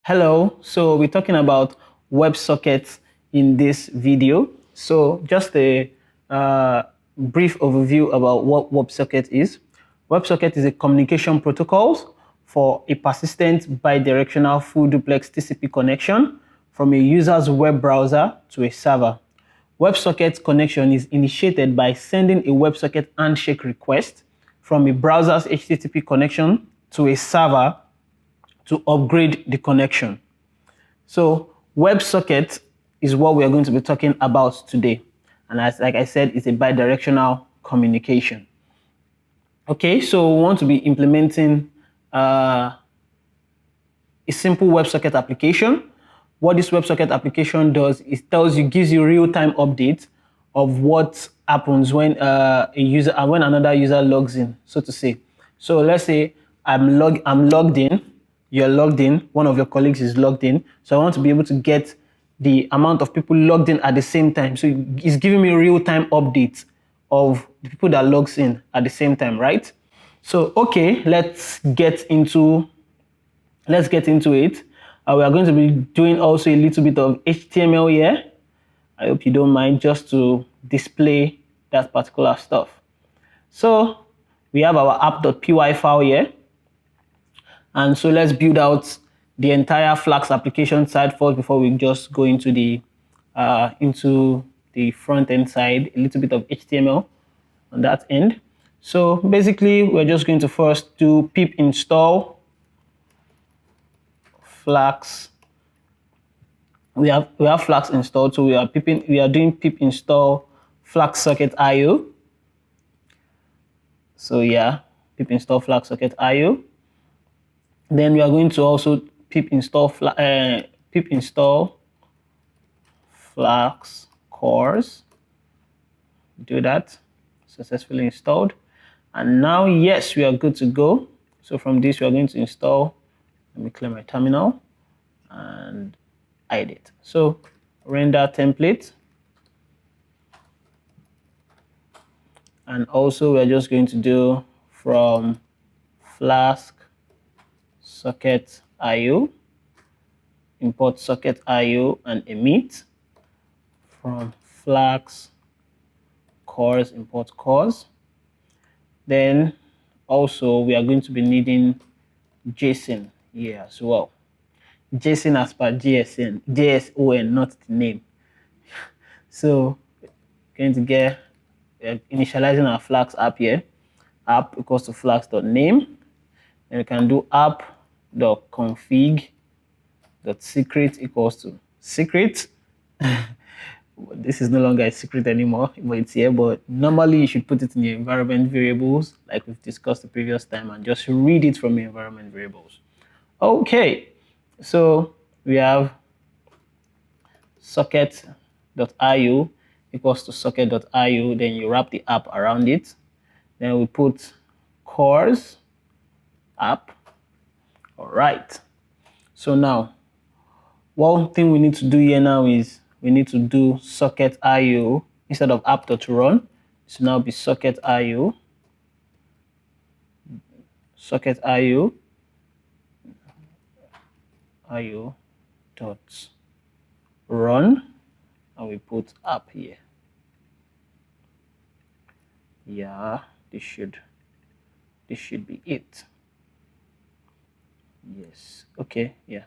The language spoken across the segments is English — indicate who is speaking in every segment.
Speaker 1: Hello, so we're talking about WebSockets in this video. So just a brief overview about what WebSocket is. WebSocket is a communication protocol for a persistent bidirectional full duplex TCP connection from a user's web browser to a server. WebSocket connection is initiated by sending a WebSocket handshake request from a browser's HTTP connection to a server to upgrade the connection. So WebSocket is what we are going to be talking about today. And like I said, it's a bidirectional communication. Okay, so we want to be implementing a simple WebSocket application. What this WebSocket application does is gives you real-time updates of what happens when when another user logs in, so to say. So let's say I'm logged in, you're logged in, one of your colleagues is logged in. So I want to be able to get the amount of people logged in at the same time. So it's giving me real-time updates of the people that logs in at the same time, right? So okay, let's get into it. We are going to be doing also a little bit of HTML here. I hope you don't mind, just to display that particular stuff. So we have our app.py file here. And so let's build out the entire Flask application side first before we just go into the front end side, a little bit of HTML on that end. So basically, we're just going to first do pip install Flask. We have Flask installed, so we are doing pip install Flask socket IO. So yeah, pip install Flask socket IO. Then we are going to also pip install Flask cores. Do that. Successfully installed. And now, yes, we are good to go. So from this, we are going to install. Let me clear my terminal and hide it. So render template. And also, we're just going to do from Flask socket IO, import socket IO and emit. From Flask cores, import cores. Then also we are going to be needing JSON here as well. JSON as per JSON, not the name. So going to get initializing our Flask app here. App equals to flask.name. Then we can do app.config.secret equals to secret. This is no longer a secret anymore, but it's here. But normally you should put it in your environment variables, like we've discussed the previous time, and just read it from your environment variables. Okay, so we have socket.io equals to socket.io. Then you wrap the app around it. Then we put cores app. All right. So now, one thing we need to do here now is we need to do socket IO instead of app.run. So now be socket IO. Socket IO. IO dot run, and we put app here. Yeah, this should be it. Yes. Okay. Yeah.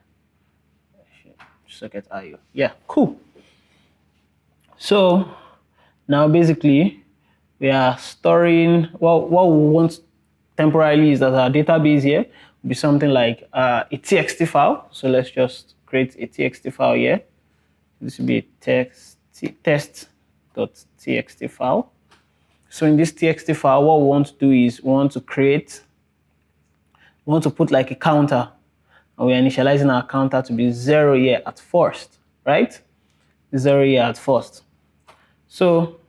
Speaker 1: Socket IO. Yeah. Cool. So now basically we are storing what we want temporarily is that our database here will be something like a txt file. So let's just create a txt file here. This will be a test.txt file. So in this txt file, what we want to do is we want to put like a counter, and we're initializing our counter to be 0 here at first, right? 0 here at first. So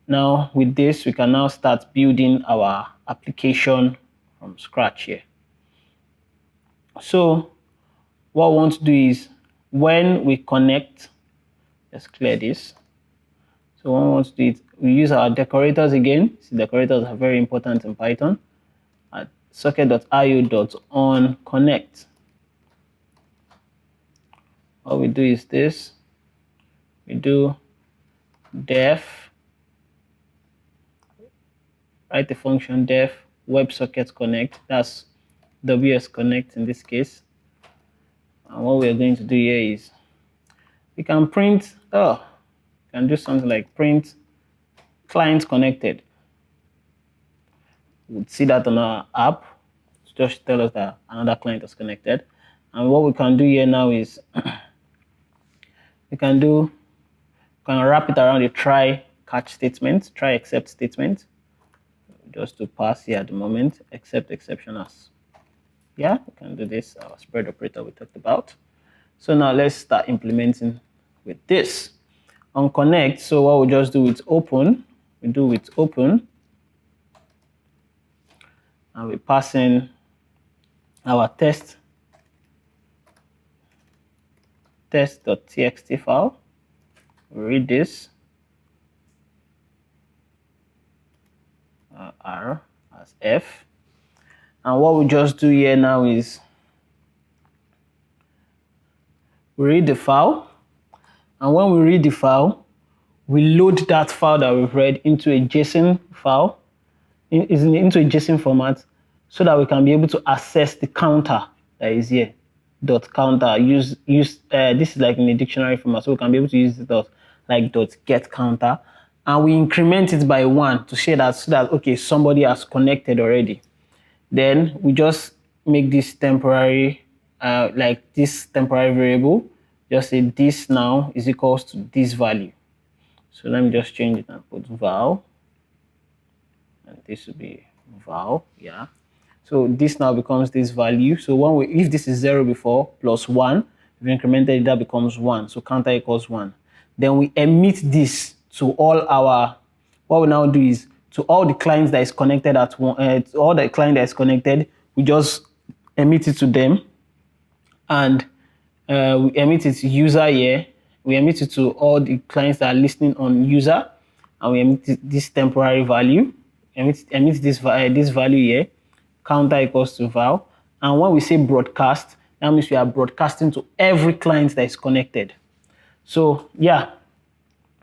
Speaker 1: now with this, we can now start building our application from scratch here. So what we want to do is when we connect, let's clear this. So what we want to do is we use our decorators again. See, decorators are very important in Python. At socket.io.onConnect. what we do is this. We do def, write the function def WebSocket connect. That's WS connect in this case. And what we're going to do here is we can print, we can do something like print client connected. We'll see that on our app. Just tell us that another client is connected. And what we can do here now is we can wrap it around a try catch statement, try except statement, just to pass here at the moment, except exception as. Yeah, we can do this, our spread operator we talked about. So now let's start implementing with this. On connect, so what we just do with open, we do with open, and we pass in our test.txt file. We read this, R as F. And what we just do here now is we read the file. And when we read the file, we load that file that we've read into a JSON file, into a JSON format, so that we can be able to access the counter that is here. Dot counter, this is like in a dictionary format, so we can be able to use it dot get counter, and we increment it by 1 to show that, so that okay, somebody has connected already. Then we just make this temporary, this temporary variable. Just say this now is equals to this value. So let me just change it and put val, and this will be val. Yeah. So this now becomes this value. So if this is 0 before plus 1, if we incremented it, that becomes 1. So counter equals 1. Then we emit this to all our. What we now do is to all the clients that is connected at one, to all the client that is connected, we just emit it to them, and we emit it to user here. We emit it to all the clients that are listening on user, and we emit this temporary value. Emit this value here. Counter equals to val. And when we say broadcast, that means we are broadcasting to every client that is connected. So yeah,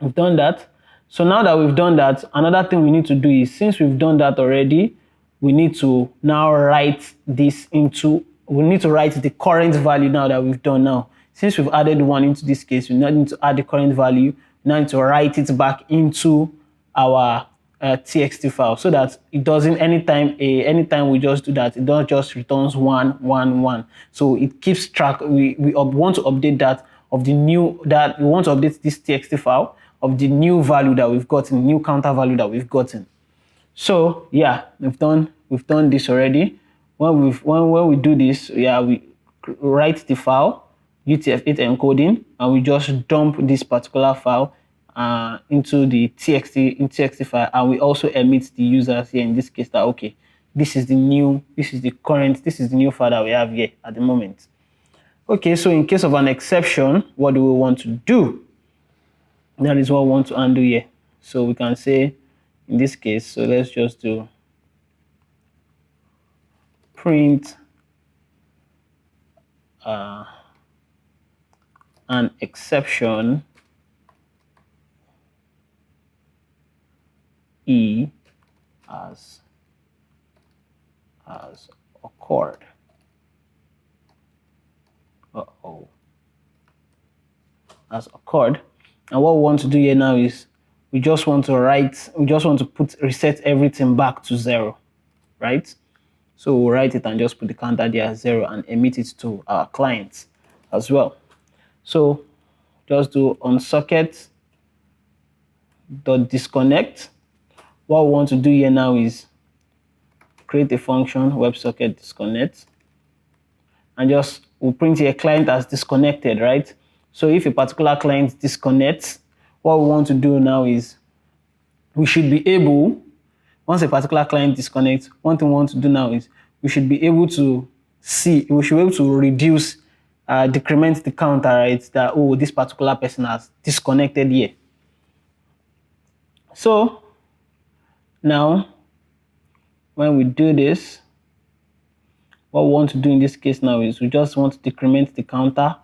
Speaker 1: we've done that. So now that we've done that, another thing we need to do is, since we've done that already, we need to now write this into, we need to write the current value now that we've done now. Since we've added 1 into this case, we now need to add the current value. We now need to write it back into our txt file, so that it doesn't, anytime we just do that, it don't just returns 1 1 1. So it keeps track. We want to update that of the new, that we want to update this txt file of the new value that we've gotten, new counter value that we've gotten. So yeah, we've done this already. When we do this, yeah, we write the file UTF-8 encoding, and we just dump this particular file into the txt file, and we also emit the users here in this case that okay, this is the new file that we have here at the moment. Okay, so in case of an exception, what do we want to do? That is what we want to undo here. So we can say in this case, so let's just do print an exception E as occurred. As occurred. And what we want to do here now is we just want to reset everything back to 0, right? So we'll write it and just put the counter there as 0 and emit it to our clients as well. So just do onSocket.disconnect. What we want to do here now is create a function WebSocket disconnect, and just we'll print here client as disconnected, right? So if a particular client disconnects, what we want to do now is we should be able, once a particular client disconnects, one thing we want to do now is we should be able to reduce, decrement the counter, right? That, oh, this particular person has disconnected here. So now, when we do this, what we want to do in this case now is we just want to decrement the counter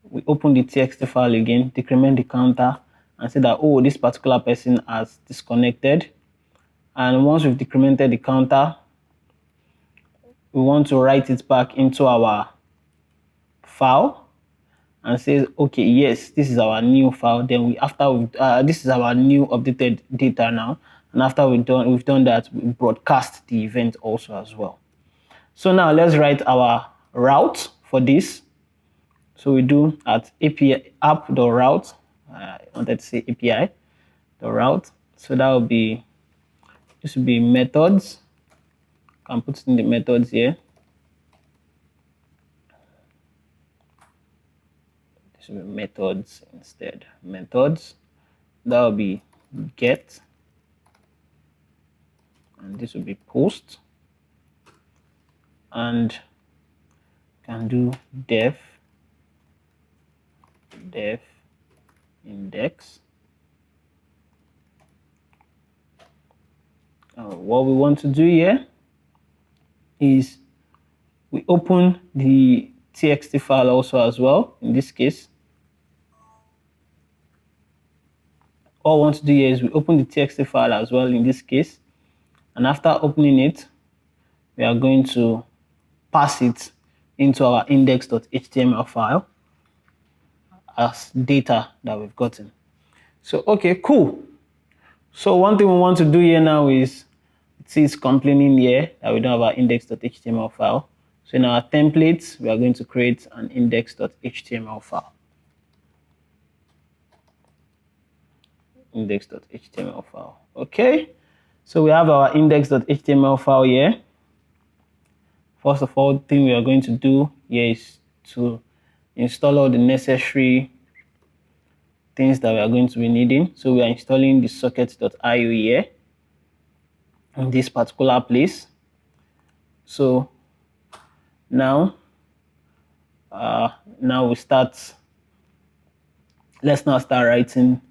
Speaker 1: we open the txt file again, decrement the counter, and say that, oh, this particular person has disconnected. And once we've decremented the counter, we want to write it back into our file and say, okay, yes, this is our new file. Then this is our new updated data now. And after we've done that, we broadcast the event also as well. So now let's write our route for this. So we do at API app.route. I wanted to say API.route. So that will be, this will be methods. Can put in the methods here. This will be methods instead. Methods. That will be get. And this will be post. And can do def index. What we want to do here is we open the txt file also as well. In this case, all we want to do here is we open the txt file as well in this case, and after opening it, we are going to pass it into our index.html file as data that we've gotten. So okay, cool. So one thing we want to do here now is, see, it's complaining here that we don't have our index.html file. So in our templates, we are going to create an index.html file. Index.html file. Okay. So we have our index.html file here. First of all, the thing we are going to do here is to install all the necessary things that we are going to be needing. So we are installing the socket.io here in this particular place. So now let's now start writing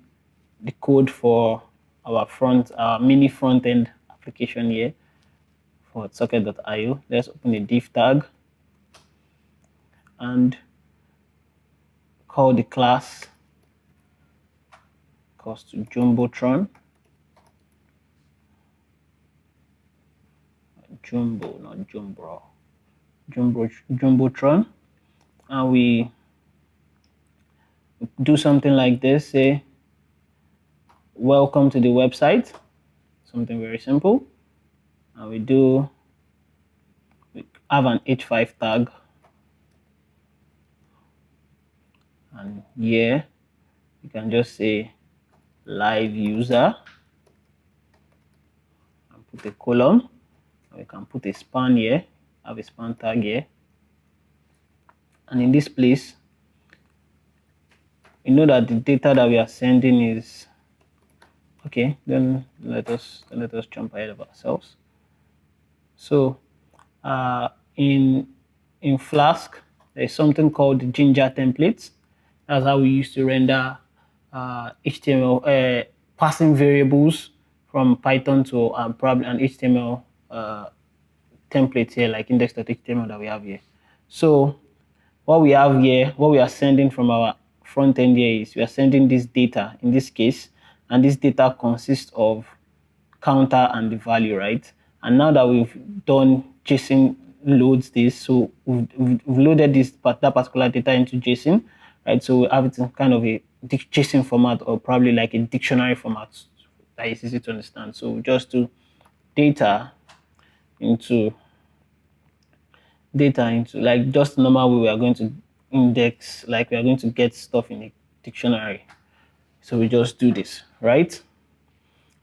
Speaker 1: the code for our mini front-end application here for socket.io. Let's open a div tag and call the class equals to Jumbotron. Jumbo, not Jumbro. Jumbotron. And we do something like this, say, welcome to the website. Something very simple. And we have an h5 tag. And here, you can just say live user and put a colon. We can put a span here, have a span tag here. And in this place, you know that the data that we are sending is okay. Then let us jump ahead of ourselves. So in Flask, there's something called the Ginger templates. That's how we used to render HTML passing variables from Python to probably an HTML template here, like index.html that we have here. So what we have here, what we are sending from our front end here is we are sending this data in this case, and this data consists of counter and the value, right? And now that we've done JSON loads this, so we've loaded that particular data into JSON, right? So we have it in kind of a JSON format, or probably like a dictionary format that is easy to understand. So we just do data into like just normal way we are going to index, like we are going to get stuff in a dictionary. So we just do this, right?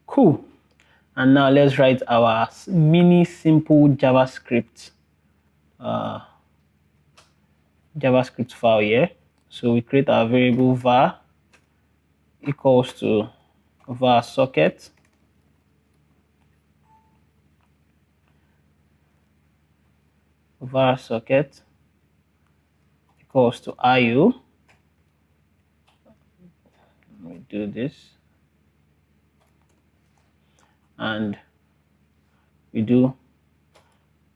Speaker 1: Cool. And now let's write our mini simple JavaScript file here. So we create our variable var equals to var socket equals to IO. We do this, and we do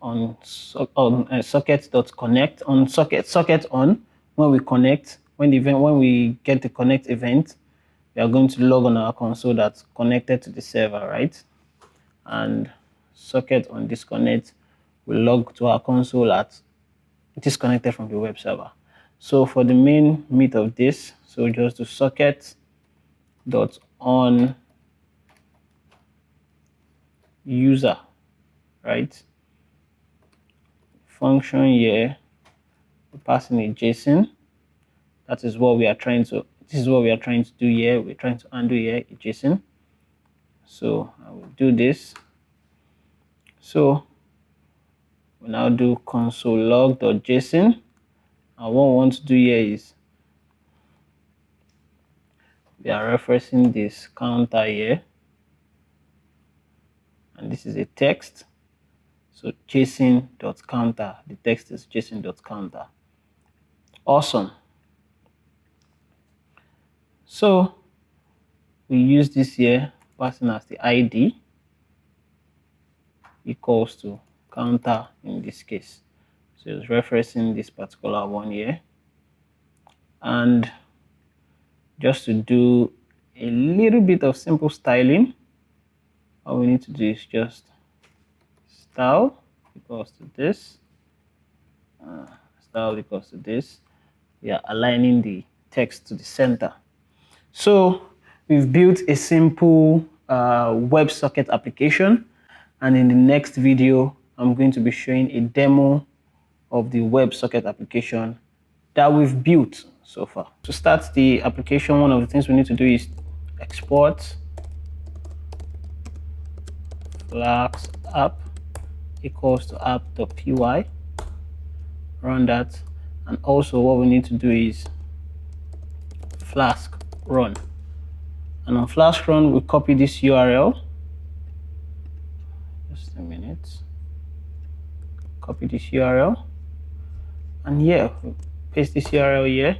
Speaker 1: on socket.connect on socket on. When we connect, when we get the connect event, we are going to log on our console that's connected to the server, right? And socket on disconnect will log to our console at disconnected from the web server. So for the main meat of this, so just do socket dot on user, right? Function here, we're passing a JSON. That is what we are trying to. This is what we are trying to do here. We're trying to undo here a JSON. So I will do this. So we now do console log.json. And what we want to do here is we are referencing this counter here, and this is a text. So json.counter. The text is json.counter. Awesome. So we use this here, passing as the ID equals to counter in this case. So it's referencing this particular one here. And just to do a little bit of simple styling, all we need to do is just style equals to this, style equals to this. We are aligning the text to the center. So we've built a simple WebSocket application, and in the next video, I'm going to be showing a demo of the WebSocket application that we've built so far. To start the application, one of the things we need to do is export Flask app equals to app.py, run that, and also what we need to do is Flask run. And on Flask run, we copy this URL. Just a minute. Copy this URL, and here we paste this URL here,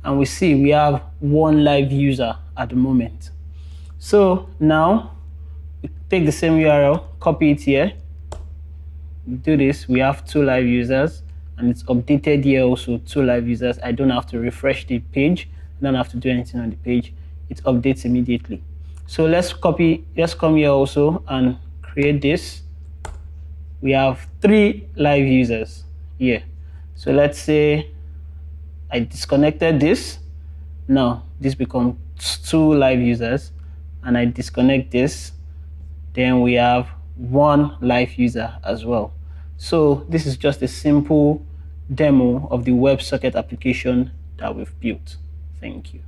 Speaker 1: and we see we have one live user at the moment. So now we take the same URL, copy it here, do this, we have 2 live users, and it's updated here also, 2 live users. I don't have to refresh the page, I don't have to do anything on the page, it updates immediately. So let's come here also and create this. We have 3 live users here. So let's say I disconnected this. Now this becomes 2 live users, and I disconnect this. Then we have 1 live user as well. So this is just a simple demo of the WebSocket application that we've built. Thank you.